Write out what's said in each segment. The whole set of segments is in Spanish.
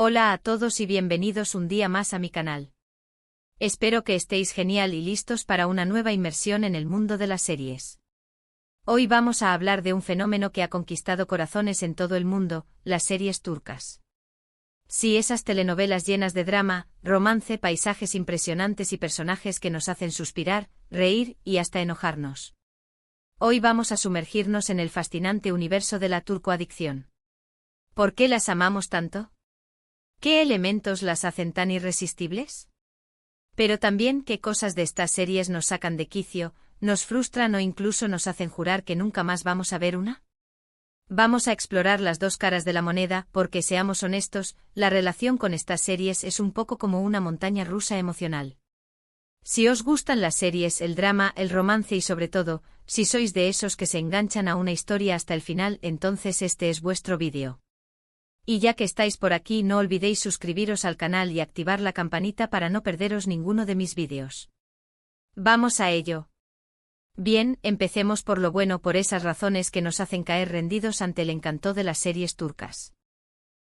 Hola a todos y bienvenidos un día más a mi canal. Espero que estéis genial y listos para una nueva inmersión en el mundo de las series. Hoy vamos a hablar de un fenómeno que ha conquistado corazones en todo el mundo, las series turcas. Sí, esas telenovelas llenas de drama, romance, paisajes impresionantes y personajes que nos hacen suspirar, reír y hasta enojarnos. Hoy vamos a sumergirnos en el fascinante universo de la turcoadicción. ¿Por qué las amamos tanto? ¿Qué elementos las hacen tan irresistibles? Pero también qué cosas de estas series nos sacan de quicio, nos frustran o incluso nos hacen jurar que nunca más vamos a ver una. Vamos a explorar las dos caras de la moneda porque, seamos honestos, la relación con estas series es un poco como una montaña rusa emocional. Si os gustan las series, el drama, el romance y sobre todo, si sois de esos que se enganchan a una historia hasta el final, entonces este es vuestro vídeo. Y ya que estáis por aquí, no olvidéis suscribiros al canal y activar la campanita para no perderos ninguno de mis vídeos. ¡Vamos a ello! Bien, empecemos por lo bueno, por esas razones que nos hacen caer rendidos ante el encanto de las series turcas.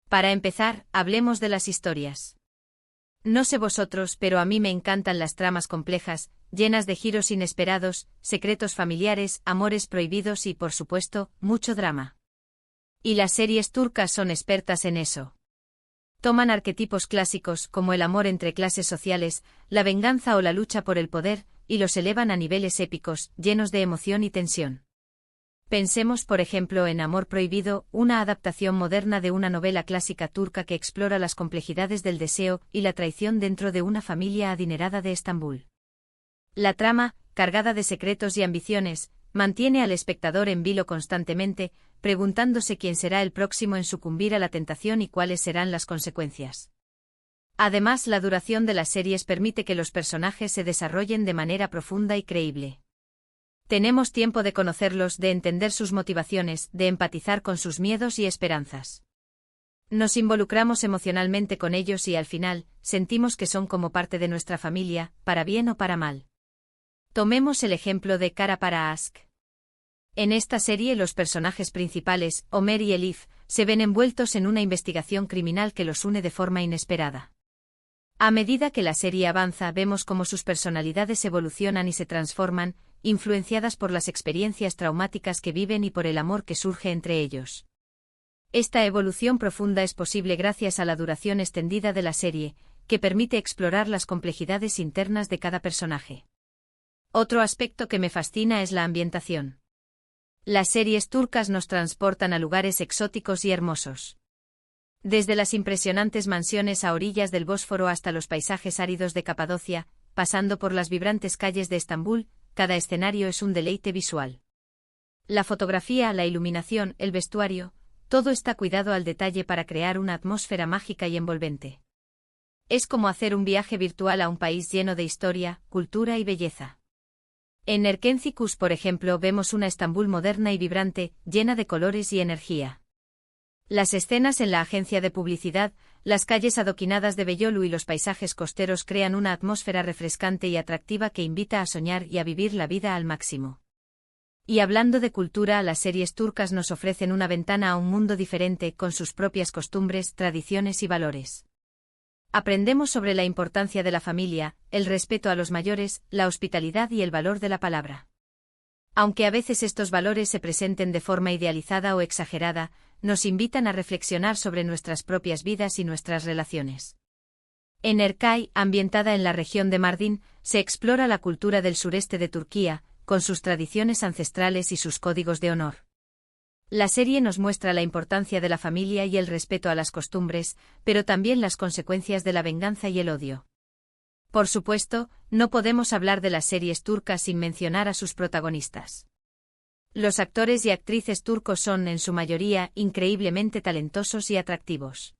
Para empezar, hablemos de las historias. No sé vosotros, pero a mí me encantan las tramas complejas, llenas de giros inesperados, secretos familiares, amores prohibidos y, por supuesto, mucho drama. Y las series turcas son expertas en eso. Toman arquetipos clásicos como el amor entre clases sociales, la venganza o la lucha por el poder, y los elevan a niveles épicos, llenos de emoción y tensión. Pensemos por ejemplo en Amor Prohibido, una adaptación moderna de una novela clásica turca que explora las complejidades del deseo y la traición dentro de una familia adinerada de Estambul. La trama, cargada de secretos y ambiciones, mantiene al espectador en vilo constantemente, preguntándose quién será el próximo en sucumbir a la tentación y cuáles serán las consecuencias. Además, la duración de las series permite que los personajes se desarrollen de manera profunda y creíble. Tenemos tiempo de conocerlos, de entender sus motivaciones, de empatizar con sus miedos y esperanzas. Nos involucramos emocionalmente con ellos y al final, sentimos que son como parte de nuestra familia, para bien o para mal. Tomemos el ejemplo de Kara para Aşk. En esta serie los personajes principales, Ömer y Elif, se ven envueltos en una investigación criminal que los une de forma inesperada. A medida que la serie avanza, vemos cómo sus personalidades evolucionan y se transforman, influenciadas por las experiencias traumáticas que viven y por el amor que surge entre ellos. Esta evolución profunda es posible gracias a la duración extendida de la serie, que permite explorar las complejidades internas de cada personaje. Otro aspecto que me fascina es la ambientación. Las series turcas nos transportan a lugares exóticos y hermosos. Desde las impresionantes mansiones a orillas del Bósforo hasta los paisajes áridos de Capadocia, pasando por las vibrantes calles de Estambul, cada escenario es un deleite visual. La fotografía, la iluminación, el vestuario, todo está cuidado al detalle para crear una atmósfera mágica y envolvente. Es como hacer un viaje virtual a un país lleno de historia, cultura y belleza. En Erkencikus, por ejemplo, vemos una Estambul moderna y vibrante, llena de colores y energía. Las escenas en la agencia de publicidad, las calles adoquinadas de Beyoğlu y los paisajes costeros crean una atmósfera refrescante y atractiva que invita a soñar y a vivir la vida al máximo. Y hablando de cultura, las series turcas nos ofrecen una ventana a un mundo diferente, con sus propias costumbres, tradiciones y valores. Aprendemos sobre la importancia de la familia, el respeto a los mayores, la hospitalidad y el valor de la palabra. Aunque a veces estos valores se presenten de forma idealizada o exagerada, nos invitan a reflexionar sobre nuestras propias vidas y nuestras relaciones. En Erkay, ambientada en la región de Mardin, se explora la cultura del sureste de Turquía, con sus tradiciones ancestrales y sus códigos de honor. La serie nos muestra la importancia de la familia y el respeto a las costumbres, pero también las consecuencias de la venganza y el odio. Por supuesto, no podemos hablar de las series turcas sin mencionar a sus protagonistas. Los actores y actrices turcos son, en su mayoría, increíblemente talentosos y atractivos.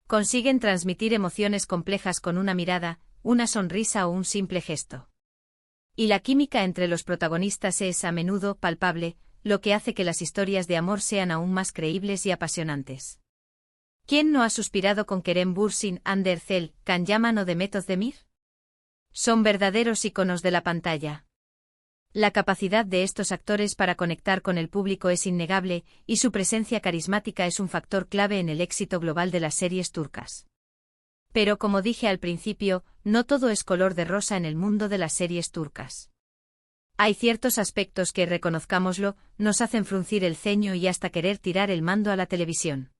Consiguen transmitir emociones complejas con una mirada, una sonrisa o un simple gesto. Y la química entre los protagonistas es, a menudo, palpable, lo que hace que las historias de amor sean aún más creíbles y apasionantes. ¿Quién no ha suspirado con Kerem Bürsin, Hande Erçel, Can Yaman o Demet Özdemir? Son verdaderos íconos de la pantalla. La capacidad de estos actores para conectar con el público es innegable, y su presencia carismática es un factor clave en el éxito global de las series turcas. Pero como dije al principio, no todo es color de rosa en el mundo de las series turcas. Hay ciertos aspectos que, reconozcámoslo, nos hacen fruncir el ceño y hasta querer tirar el mando a la televisión.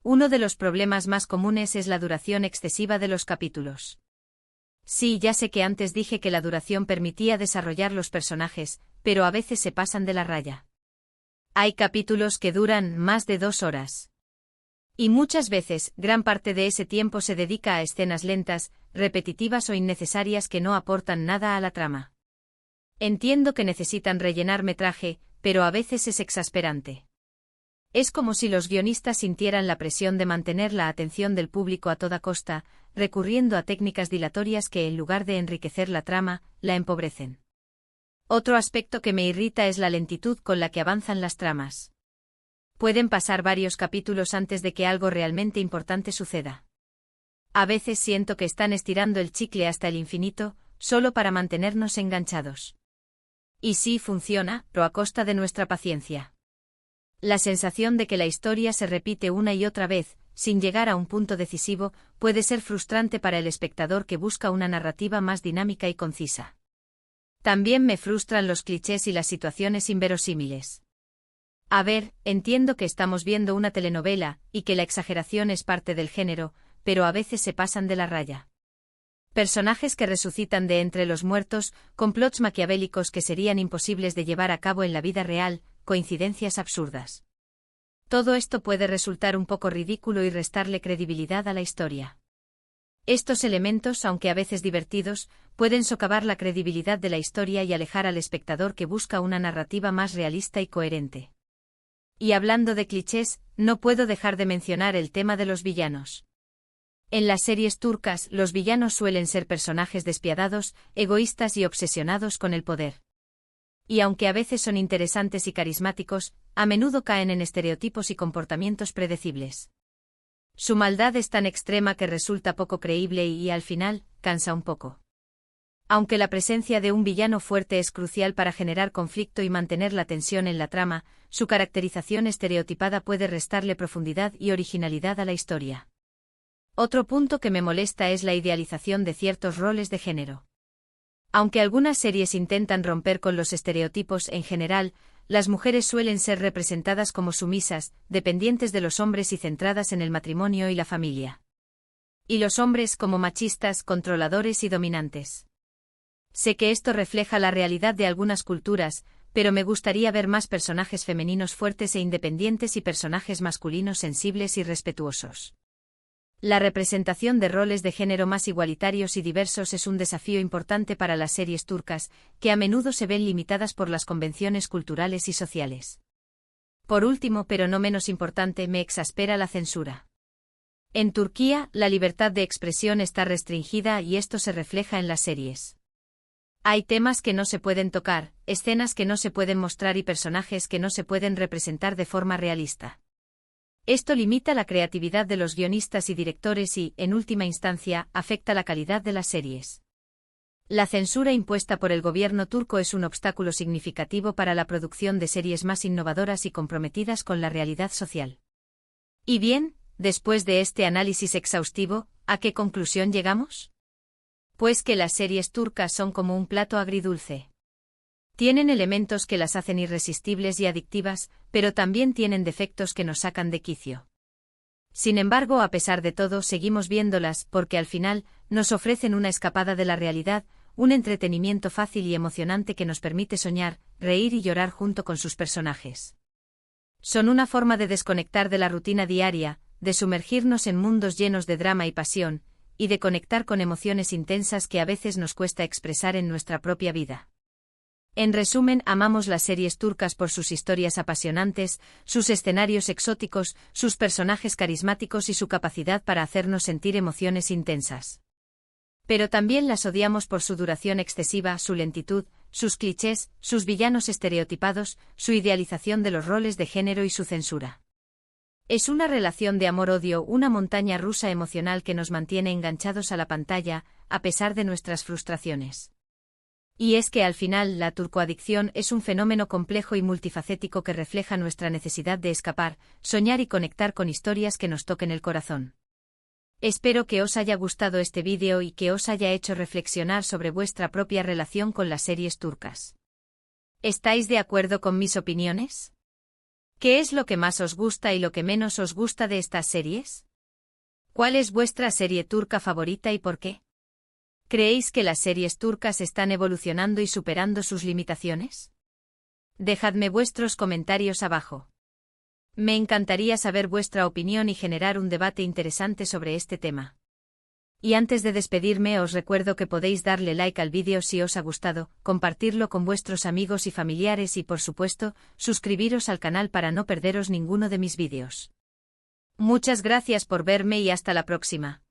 Uno de los problemas más comunes es la duración excesiva de los capítulos. Sí, ya sé que antes dije que la duración permitía desarrollar los personajes, pero a veces se pasan de la raya. Hay capítulos que duran más de 2 horas. Y muchas veces, gran parte de ese tiempo se dedica a escenas lentas, repetitivas o innecesarias que no aportan nada a la trama. Entiendo que necesitan rellenar metraje, pero a veces es exasperante. Es como si los guionistas sintieran la presión de mantener la atención del público a toda costa, recurriendo a técnicas dilatorias que, en lugar de enriquecer la trama, la empobrecen. Otro aspecto que me irrita es la lentitud con la que avanzan las tramas. Pueden pasar varios capítulos antes de que algo realmente importante suceda. A veces siento que están estirando el chicle hasta el infinito, solo para mantenernos enganchados. Y sí funciona, pero a costa de nuestra paciencia. La sensación de que la historia se repite una y otra vez, sin llegar a un punto decisivo, puede ser frustrante para el espectador que busca una narrativa más dinámica y concisa. También me frustran los clichés y las situaciones inverosímiles. A ver, entiendo que estamos viendo una telenovela, y que la exageración es parte del género, pero a veces se pasan de la raya. Personajes que resucitan de entre los muertos, complots maquiavélicos que serían imposibles de llevar a cabo en la vida real, coincidencias absurdas. Todo esto puede resultar un poco ridículo y restarle credibilidad a la historia. Estos elementos, aunque a veces divertidos, pueden socavar la credibilidad de la historia y alejar al espectador que busca una narrativa más realista y coherente. Y hablando de clichés, no puedo dejar de mencionar el tema de los villanos. En las series turcas, los villanos suelen ser personajes despiadados, egoístas y obsesionados con el poder. Y aunque a veces son interesantes y carismáticos, a menudo caen en estereotipos y comportamientos predecibles. Su maldad es tan extrema que resulta poco creíble y, al final, cansa un poco. Aunque la presencia de un villano fuerte es crucial para generar conflicto y mantener la tensión en la trama, su caracterización estereotipada puede restarle profundidad y originalidad a la historia. Otro punto que me molesta es la idealización de ciertos roles de género. Aunque algunas series intentan romper con los estereotipos en general, las mujeres suelen ser representadas como sumisas, dependientes de los hombres y centradas en el matrimonio y la familia. Y los hombres como machistas, controladores y dominantes. Sé que esto refleja la realidad de algunas culturas, pero me gustaría ver más personajes femeninos fuertes e independientes y personajes masculinos sensibles y respetuosos. La representación de roles de género más igualitarios y diversos es un desafío importante para las series turcas, que a menudo se ven limitadas por las convenciones culturales y sociales. Por último, pero no menos importante, me exaspera la censura. En Turquía, la libertad de expresión está restringida y esto se refleja en las series. Hay temas que no se pueden tocar, escenas que no se pueden mostrar y personajes que no se pueden representar de forma realista. Esto limita la creatividad de los guionistas y directores y, en última instancia, afecta la calidad de las series. La censura impuesta por el gobierno turco es un obstáculo significativo para la producción de series más innovadoras y comprometidas con la realidad social. Y bien, después de este análisis exhaustivo, ¿a qué conclusión llegamos? Pues que las series turcas son como un plato agridulce. Tienen elementos que las hacen irresistibles y adictivas, pero también tienen defectos que nos sacan de quicio. Sin embargo, a pesar de todo, seguimos viéndolas porque al final nos ofrecen una escapada de la realidad, un entretenimiento fácil y emocionante que nos permite soñar, reír y llorar junto con sus personajes. Son una forma de desconectar de la rutina diaria, de sumergirnos en mundos llenos de drama y pasión, y de conectar con emociones intensas que a veces nos cuesta expresar en nuestra propia vida. En resumen, amamos las series turcas por sus historias apasionantes, sus escenarios exóticos, sus personajes carismáticos y su capacidad para hacernos sentir emociones intensas. Pero también las odiamos por su duración excesiva, su lentitud, sus clichés, sus villanos estereotipados, su idealización de los roles de género y su censura. Es una relación de amor-odio, una montaña rusa emocional que nos mantiene enganchados a la pantalla, a pesar de nuestras frustraciones. Y es que al final la turcoadicción es un fenómeno complejo y multifacético que refleja nuestra necesidad de escapar, soñar y conectar con historias que nos toquen el corazón. Espero que os haya gustado este vídeo y que os haya hecho reflexionar sobre vuestra propia relación con las series turcas. ¿Estáis de acuerdo con mis opiniones? ¿Qué es lo que más os gusta y lo que menos os gusta de estas series? ¿Cuál es vuestra serie turca favorita y por qué? ¿Creéis que las series turcas están evolucionando y superando sus limitaciones? Dejadme vuestros comentarios abajo. Me encantaría saber vuestra opinión y generar un debate interesante sobre este tema. Y antes de despedirme os recuerdo que podéis darle like al vídeo si os ha gustado, compartirlo con vuestros amigos y familiares y por supuesto, suscribiros al canal para no perderos ninguno de mis vídeos. Muchas gracias por verme y hasta la próxima.